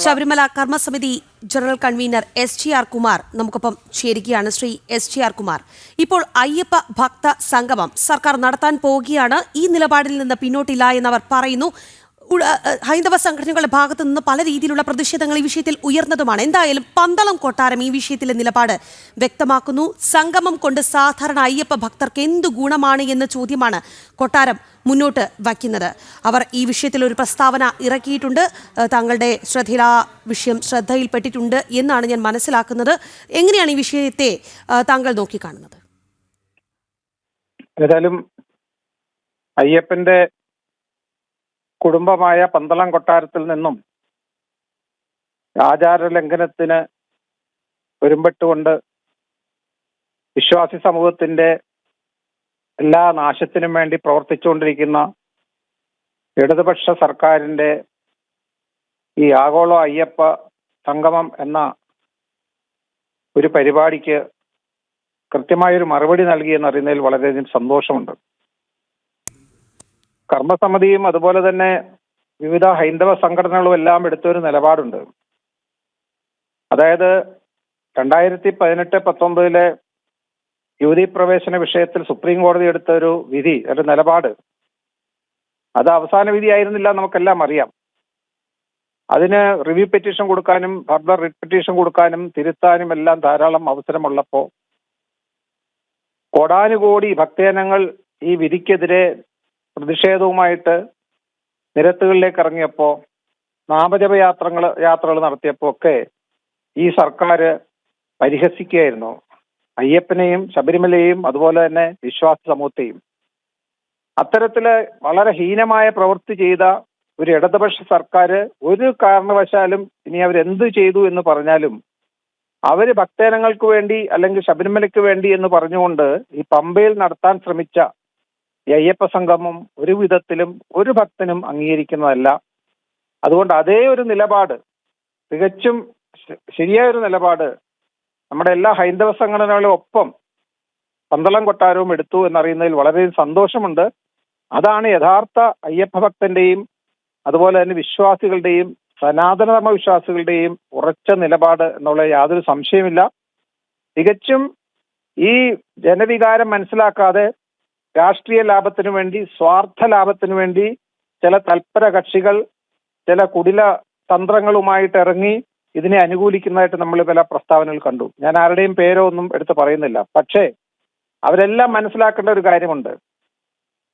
ശബരിമല കർമ്മസമിതി general convener SGR Kumar നമുക്കൊപ്പം ചേരുകയാണ്. ശ്രീ SGR കുമാർ, ഇപ്പോൾ അയ്യപ്പ ഭക്ത സംഗമം സർക്കാർ നടത്താൻ പോവുകയാണ്. ഈ നിലപാടിൽ നിന്ന് പിന്നോട്ടില്ല എന്നവർ പറയുന്നു. ഹൈന്ദവ സംഘടനകളുടെ ഭാഗത്തു നിന്ന് പല രീതിയിലുള്ള പ്രതിഷേധങ്ങൾ ഈ വിഷയത്തിൽ ഉയർന്നതുമാണ്. എന്തായാലും പന്തളം കൊട്ടാരം ഈ വിഷയത്തിലെ നിലപാട് വ്യക്തമാക്കുന്നു. സംഗമം കൊണ്ട് സാധാരണ അയ്യപ്പ ഭക്തർക്ക് എന്തു ഗുണമാണ് എന്ന ചോദ്യമാണ് കൊട്ടാരം മുന്നോട്ട് വയ്ക്കുന്നത്. അവർ ഈ വിഷയത്തിൽ ഒരു പ്രസ്താവന ഇറക്കിയിട്ടുണ്ട്. താങ്കളുടെ വിഷയം ശ്രദ്ധയിൽപ്പെട്ടിട്ടുണ്ട് എന്നാണ് ഞാൻ മനസ്സിലാക്കുന്നത്. എങ്ങനെയാണ് ഈ വിഷയത്തെ താങ്കൾ നോക്കിക്കാണുന്നത്? ഏതായാലും അയ്യപ്പന്റെ കുടുംബമായ പന്തളം കൊട്ടാരത്തിൽ നിന്നും ആചാര ലംഘനത്തിന് ഒരുമ്പെട്ടുകൊണ്ട് വിശ്വാസി സമൂഹത്തിന്റെ എല്ലാ നാശത്തിനും വേണ്ടി പ്രവർത്തിച്ചുകൊണ്ടിരിക്കുന്ന ഇടതുപക്ഷ സർക്കാരിന്റെ ഈ ആഗോള അയ്യപ്പ സംഗമം എന്ന ഒരു പരിപാടിക്ക് കൃത്യമായൊരു മറുപടി നൽകിയെന്നറിയുന്നതിൽ വളരെയധികം സന്തോഷമുണ്ട്. കർമ്മസമിതിയും അതുപോലെ തന്നെ വിവിധ ഹൈന്ദവ സംഘടനകളും എല്ലാം എടുത്തൊരു നിലപാടുണ്ട്. അതായത് 2018-19 യുവതീ പ്രവേശന വിഷയത്തിൽ സുപ്രീം കോടതി എടുത്ത ഒരു വിധി, ഒരു നിലപാട്, അത് അവസാന വിധിയായിരുന്നില്ല, നമുക്കെല്ലാം അറിയാം. അതിന് റിവ്യൂ പെറ്റീഷൻ കൊടുക്കാനും ഫർദർ റിട്ട് പെറ്റീഷൻ കൊടുക്കാനും തിരുത്താനും എല്ലാം ധാരാളം അവസരമുള്ളപ്പോൾ കോടാനുകോടി ഭക്തജനങ്ങൾ ഈ വിധിക്കെതിരെ പ്രതിഷേധവുമായിട്ട് നിരത്തുകളിലേക്ക് ഇറങ്ങിയപ്പോൾ, നാമജപ യാത്രകൾ നടത്തിയപ്പോൾ ഒക്കെ ഈ സർക്കാർ പരിഹസിക്കുകയായിരുന്നു അയ്യപ്പനെയും ശബരിമലയെയും അതുപോലെ തന്നെ വിശ്വാസ സമൂഹത്തെയും. അത്തരത്തില് വളരെ ഹീനമായ പ്രവൃത്തി ചെയ്ത ഒരു ഇടതുപക്ഷ സർക്കാർ ഒരു കാരണവശാലും ഇനി അവരെന്ത് ചെയ്തു എന്ന് പറഞ്ഞാലും അവര് ഭക്തജനങ്ങൾക്ക് വേണ്ടി അല്ലെങ്കിൽ ശബരിമലയ്ക്ക് വേണ്ടി എന്ന് പറഞ്ഞുകൊണ്ട് ഈ പമ്പയിൽ നടത്താൻ ശ്രമിച്ച ഈ അയ്യപ്പ സംഗമം ഒരു വിധത്തിലും ഒരു ഭക്തനും അംഗീകരിക്കുന്നതല്ല. അതുകൊണ്ട് അതേ ഒരു നിലപാട്, തികച്ചും ശരിയായൊരു നിലപാട് നമ്മുടെ എല്ലാ ഹൈന്ദവ സംഘടനകളും ഒപ്പം പന്തളം കൊട്ടാരവും എടുത്തു എന്നറിയുന്നതിൽ വളരെ സന്തോഷമുണ്ട്. അതാണ് യഥാർത്ഥ അയ്യപ്പ ഭക്തന്റെയും അതുപോലെ തന്നെ വിശ്വാസികളുടെയും സനാതനധർമ്മ വിശ്വാസികളുടെയും ഉറച്ച നിലപാട് എന്നുള്ള യാതൊരു സംശയമില്ല. തികച്ചും ഈ ജനവികാരം മനസ്സിലാക്കാതെ രാഷ്ട്രീയ ലാഭത്തിനു വേണ്ടി, സ്വാർത്ഥ ലാഭത്തിനു വേണ്ടി ചില തൽപര കക്ഷികൾ ചില കുടില തന്ത്രങ്ങളുമായിട്ട് ഇറങ്ങി ഇതിനെ അനുകൂലിക്കുന്നതായിട്ട് നമ്മൾ പല പ്രസ്താവനകൾ കണ്ടു. ഞാൻ ആരുടെയും പേരോ ഒന്നും എടുത്ത് പറയുന്നില്ല. പക്ഷേ അവരെല്ലാം മനസ്സിലാക്കേണ്ട ഒരു കാര്യമുണ്ട്.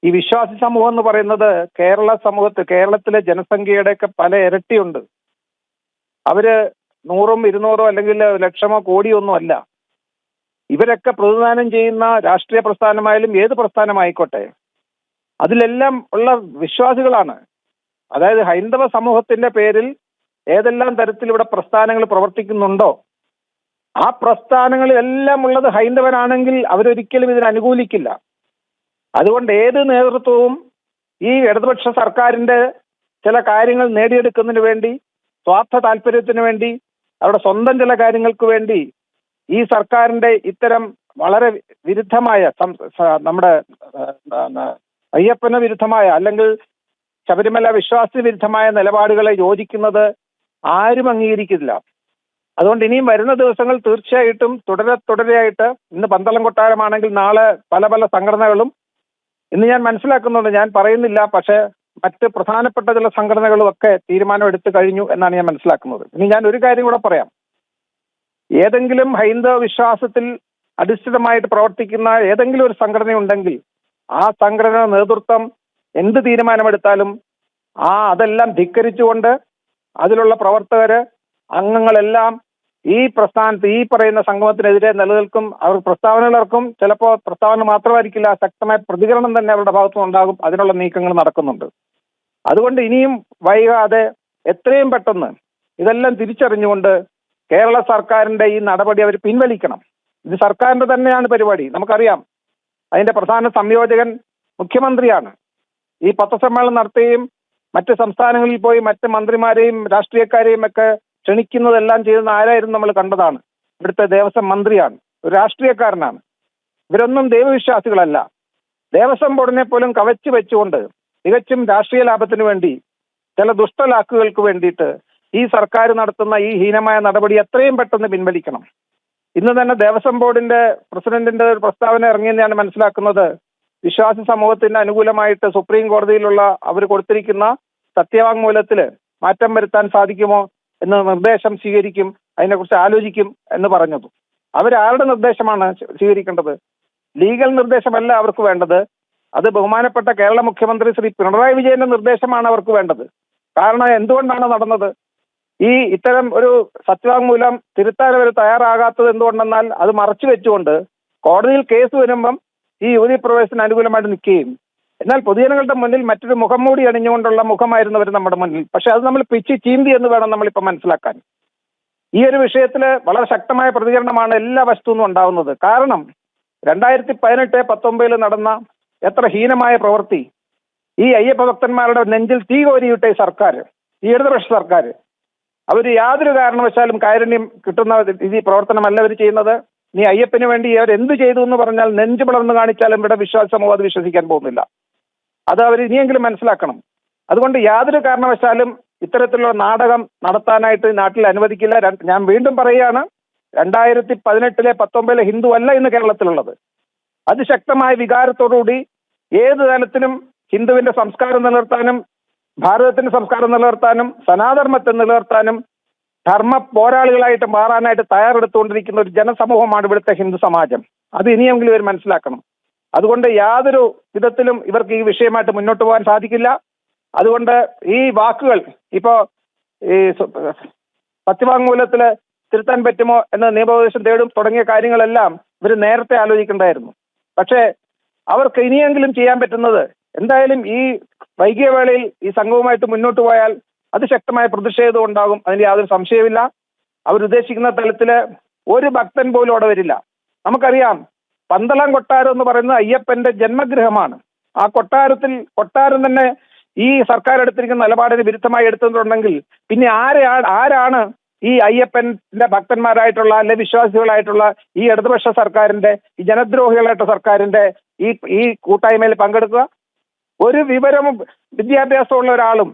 ഈ വിശ്വാസി സമൂഹം എന്ന് പറയുന്നത് കേരളത്തിലെ ജനസംഖ്യയുടെയൊക്കെ പല ഇരട്ടിയുണ്ട്. അവര് 100-ഉം 200-ഓ അല്ലെങ്കിൽ ലക്ഷമോ കോടിയോ ഒന്നും അല്ല. ഇവരൊക്കെ പ്രതിദാനം ചെയ്യുന്ന രാഷ്ട്രീയ പ്രസ്ഥാനമായാലും ഏത് പ്രസ്ഥാനമായിക്കോട്ടെ അതിലെല്ലാം ഉള്ള വിശ്വാസികളാണ്. അതായത് ഹൈന്ദവ സമൂഹത്തിന്റെ പേരിൽ ഏതെല്ലാം തരത്തിൽ ഇവിടെ പ്രസ്ഥാനങ്ങൾ പ്രവർത്തിക്കുന്നുണ്ടോ ആ പ്രസ്ഥാനങ്ങളിലെല്ലാം ഉള്ളത് ഹൈന്ദവനാണെങ്കിൽ അവരൊരിക്കലും ഇതിനെ അനുകൂലിക്കില്ല. അതുകൊണ്ട് ഏത് നേതൃത്വവും ഈ ഇടതുപക്ഷ സർക്കാരിന്റെ ചില കാര്യങ്ങൾ നേടിയെടുക്കുന്നതിന് വേണ്ടി, സ്വാർത്ഥ താല്പര്യത്തിന് വേണ്ടി, അവരുടെ സ്വന്തം ചില കാര്യങ്ങൾക്ക് വേണ്ടി ഈ സർക്കാരിന്റെ ഇത്തരം വളരെ വിരുദ്ധമായ, നമ്മുടെ അയ്യപ്പന് വിരുദ്ധമായ അല്ലെങ്കിൽ ശബരിമല വിശ്വാസ വിരുദ്ധമായ നിലപാടുകളെ യോജിക്കുന്നത് ആരും അംഗീകരിക്കില്ല. അതുകൊണ്ട് ഇനിയും വരുന്ന ദിവസങ്ങൾ തീർച്ചയായിട്ടും തുടരെയായിട്ട്, ഇന്ന് പന്തളം കൊട്ടാരമാണെങ്കിൽ നാളെ പല പല സംഘടനകളും, ഇന്ന് ഞാൻ മനസ്സിലാക്കുന്നുണ്ട്, ഞാൻ പറയുന്നില്ല, പക്ഷെ മറ്റ് പ്രധാനപ്പെട്ട ചില സംഘടനകളും ഒക്കെ തീരുമാനം എടുത്തു കഴിഞ്ഞു എന്നാണ് ഞാൻ മനസ്സിലാക്കുന്നത്. ഇനി ഞാൻ ഒരു കാര്യം കൂടെ പറയാം. ഏതെങ്കിലും ഹൈന്ദവ വിശ്വാസത്തിൽ അധിഷ്ഠിതമായിട്ട് പ്രവർത്തിക്കുന്ന ഏതെങ്കിലും ഒരു സംഘടന ഉണ്ടെങ്കിൽ ആ സംഘടന നേതൃത്വം എന്ത് തീരുമാനമെടുത്താലും അതെല്ലാം ധിക്കരിച്ചുകൊണ്ട് അതിലുള്ള പ്രവർത്തകര്, അംഗങ്ങളെല്ലാം ഈ പ്രസ്ഥാനത്ത് ഈ പറയുന്ന സംഗമത്തിനെതിരെ നിലനിൽക്കും. അവർ പ്രസ്താവനകൾ ഇറക്കും. ചിലപ്പോൾ പ്രസ്താവന മാത്രമായിരിക്കില്ല, ശക്തമായ പ്രതികരണം തന്നെ അവരുടെ ഭാഗത്തുനിന്ന് ഉണ്ടാകും. അതിനുള്ള നീക്കങ്ങൾ നടക്കുന്നുണ്ട്. അതുകൊണ്ട് ഇനിയും വൈകാതെ എത്രയും പെട്ടെന്ന് ഇതെല്ലാം തിരിച്ചറിഞ്ഞുകൊണ്ട് കേരള സർക്കാരിന്റെ ഈ നടപടി അവർ പിൻവലിക്കണം. ഇത് സർക്കാരിന്റെ തന്നെയാണ് പരിപാടി, നമുക്കറിയാം. അതിന്റെ പ്രധാന സംയോജകൻ മുഖ്യമന്ത്രിയാണ്. ഈ പത്രസമ്മേളനം നടത്തുകയും മറ്റ് സംസ്ഥാനങ്ങളിൽ പോയി മറ്റ് മന്ത്രിമാരെയും രാഷ്ട്രീയക്കാരെയും ഒക്കെ ക്ഷണിക്കുന്നതെല്ലാം ചെയ്യുന്ന ആരായിരുന്നു നമ്മൾ കണ്ടതാണ്. ഇവിടുത്തെ ദേവസ്വം മന്ത്രിയാണ്, ഒരു രാഷ്ട്രീയക്കാരനാണ്. ഇവരൊന്നും ദൈവവിശ്വാസികളല്ല. ദേവസ്വം ബോർഡിനെ പോലും കവച്ചു വെച്ചുകൊണ്ട് തികച്ചും രാഷ്ട്രീയ ലാഭത്തിന് വേണ്ടി ചില ദുഷ്ടലാക്കുകൾക്ക് വേണ്ടിയിട്ട് ഈ സർക്കാർ നടത്തുന്ന ഈ ഹീനമായ നടപടി എത്രയും പെട്ടെന്ന് പിൻവലിക്കണം. ഇന്ന് തന്നെ ദേവസ്വം ബോർഡിന്റെ പ്രസിഡന്റിന്റെ ഒരു പ്രസ്താവന ഇറങ്ങിയെന്ന് ഞാൻ മനസ്സിലാക്കുന്നത്. വിശ്വാസി സമൂഹത്തിന് അനുകൂലമായിട്ട് സുപ്രീം കോടതിയിലുള്ള അവർ കൊടുത്തിരിക്കുന്ന സത്യവാങ്മൂലത്തിൽ മാറ്റം വരുത്താൻ സാധിക്കുമോ എന്ന നിർദ്ദേശം സ്വീകരിക്കും, അതിനെക്കുറിച്ച് ആലോചിക്കും എന്ന് പറഞ്ഞത്. അവരാരുടെ നിർദ്ദേശമാണ് സ്വീകരിക്കേണ്ടത്? ലീഗൽ നിർദ്ദേശമല്ല അവർക്ക് വേണ്ടത്. അത് ബഹുമാനപ്പെട്ട കേരള മുഖ്യമന്ത്രി ശ്രീ പിണറായി വിജയന്റെ നിർദ്ദേശമാണ് അവർക്ക് വേണ്ടത്. കാരണം എന്തുകൊണ്ടാണ് നടന്നത്? ഈ ഇത്തരം ഒരു സത്യവാങ്മൂലം തിരുത്താൻ അവർ തയ്യാറാകാത്തത് എന്തുകൊണ്ടെന്നാൽ അത് മറച്ചു വെച്ചുകൊണ്ട് കോടതിയിൽ കേസ് വരുമ്പം ഈ യുവതി പ്രവേശത്തിന് അനുകൂലമായിട്ട് നിൽക്കുകയും, എന്നാൽ പൊതുജനങ്ങളുടെ മുന്നിൽ മറ്റൊരു മുഖംമൂടി അണിഞ്ഞുകൊണ്ടുള്ള മുഖമായിരുന്നു അവർ നമ്മുടെ മുന്നിൽ. പക്ഷെ അത് നമ്മൾ പിച്ചി ചീന്തി എന്ന് വേണം നമ്മളിപ്പോൾ മനസ്സിലാക്കാൻ. ഈ ഒരു വിഷയത്തിൽ വളരെ ശക്തമായ പ്രതികരണമാണ് എല്ലാ വശത്തുനിന്നും ഉണ്ടാവുന്നത്. കാരണം 2018-19 നടന്ന എത്ര ഹീനമായ പ്രവൃത്തി ഈ അയ്യപ്പ ഭക്തന്മാരുടെ നെഞ്ചിൽ തീ കോരിയിട്ട ഈ സർക്കാർ, ഈ ഇടതുപക്ഷ സർക്കാർ, അവർ യാതൊരു കാരണവശാലും കാരുണ്യം കിട്ടുന്ന ഈ പ്രവർത്തനമല്ല അവർ ചെയ്യുന്നത്. നീ അയ്യപ്പന് വേണ്ടി അവർ എന്ത് ചെയ്തു എന്ന് പറഞ്ഞാൽ നെഞ്ചു പിളർന്ന് കാണിച്ചാലും ഇവിടെ വിശ്വാസ സമൂഹം അത് വിശ്വസിക്കാൻ പോകുന്നില്ല. അത് അവർ ഇനിയെങ്കിലും മനസ്സിലാക്കണം. അതുകൊണ്ട് യാതൊരു കാരണവശാലും ഇത്തരത്തിലുള്ള നാടകം നടത്താനായിട്ട് നാട്ടിൽ അനുവദിക്കില്ല. ഞാൻ വീണ്ടും പറയുകയാണ്, 2018-19 ഹിന്ദു അല്ല ഇന്ന് കേരളത്തിലുള്ളത്. അതിശക്തമായ വികാരത്തോടുകൂടി ഏത് തലത്തിലും ഹിന്ദുവിന്റെ സംസ്കാരം നിലനിർത്താനും ഭാരതത്തിന്റെ സംസ്കാരം നിലനിർത്താനും സനാതനത്തെ നിലനിർത്താനും ധർമ്മ പോരാളികളായിട്ട് മാറാനായിട്ട് തയ്യാറെടുത്തുകൊണ്ടിരിക്കുന്ന ഒരു ജനസമൂഹമാണ് ഇവിടുത്തെ ഹിന്ദു സമാജം. അത് ഇനിയെങ്കിലും ഇവർ മനസ്സിലാക്കണം. അതുകൊണ്ട് യാതൊരു വിധത്തിലും ഇവർക്ക് ഈ വിഷയമായിട്ട് മുന്നോട്ട് പോകാൻ സാധിക്കില്ല. അതുകൊണ്ട് ഈ വാക്കുകൾ ഇപ്പോ ഈ സത്യവാങ്മൂലത്തിൽ തിരുത്താൻ പറ്റുമോ എന്ന് നിയമോപദേശം തേടും തുടങ്ങിയ കാര്യങ്ങളെല്ലാം ഇവർ നേരത്തെ ആലോചിക്കേണ്ടായിരുന്നു. പക്ഷേ അവർക്ക് ഇനിയെങ്കിലും ചെയ്യാൻ പറ്റുന്നത് എന്തായാലും ഈ വൈകിയ വേളയിൽ ഈ സംഘവുമായിട്ട് മുന്നോട്ട് പോയാൽ അതിശക്തമായ പ്രതിഷേധം ഉണ്ടാകും. അതിന് യാതൊരു സംശയമില്ല. അവരുദ്ദേശിക്കുന്ന തലത്തിൽ ഒരു ഭക്തൻ പോലും അവിടെ വരില്ല. നമുക്കറിയാം, പന്തളം കൊട്ടാരം എന്ന് പറയുന്നത് അയ്യപ്പന്റെ ജന്മഗൃഹമാണ്. ആ കൊട്ടാരം തന്നെ ഈ സർക്കാർ എടുത്തിരിക്കുന്ന നിലപാടിന് വിരുദ്ധമായി എടുത്തിട്ടുണ്ടെങ്കിൽ പിന്നെ ആരാണ് ഈ അയ്യപ്പന്റെ ഭക്തന്മാരായിട്ടുള്ള അല്ലെ വിശ്വാസികളായിട്ടുള്ള ഈ ഇടതുപക്ഷ സർക്കാരിന്റെ ഈ ജനദ്രോഹികളായിട്ടുള്ള സർക്കാരിന്റെ ഈ കൂട്ടായ്മയിൽ പങ്കെടുക്കുക? ഒരു വിവരവും വിദ്യാഭ്യാസമുള്ള ഒരാളും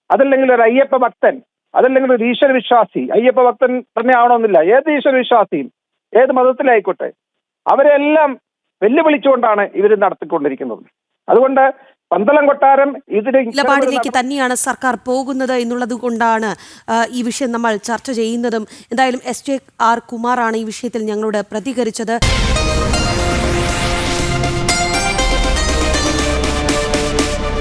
അതല്ലെങ്കിൽ ഒരു അയ്യപ്പ ഭക്തൻ, അതല്ലെങ്കിൽ ഒരു ഈശ്വര വിശ്വാസി, അയ്യപ്പ ഭക്തൻ തന്നെ ആവണമെന്നില്ല, ഏത് ഈശ്വര വിശ്വാസിയും ഏത് മതത്തിലായിക്കോട്ടെ, അവരെല്ലാം വെല്ലുവിളിച്ചുകൊണ്ടാണ് ഇവർ നടത്തിക്കൊണ്ടിരിക്കുന്നത്. അതുകൊണ്ട് പന്തളം കൊട്ടാരം നിലപാടിലേക്ക് തന്നെയാണ് സർക്കാർ പോകുന്നത് എന്നുള്ളത് കൊണ്ടാണ് ഈ വിഷയം നമ്മൾ ചർച്ച ചെയ്യുന്നതും. എന്തായാലും SJR കുമാറാണ് ഈ വിഷയത്തിൽ ഞങ്ങളോട് പ്രതികരിച്ചത്.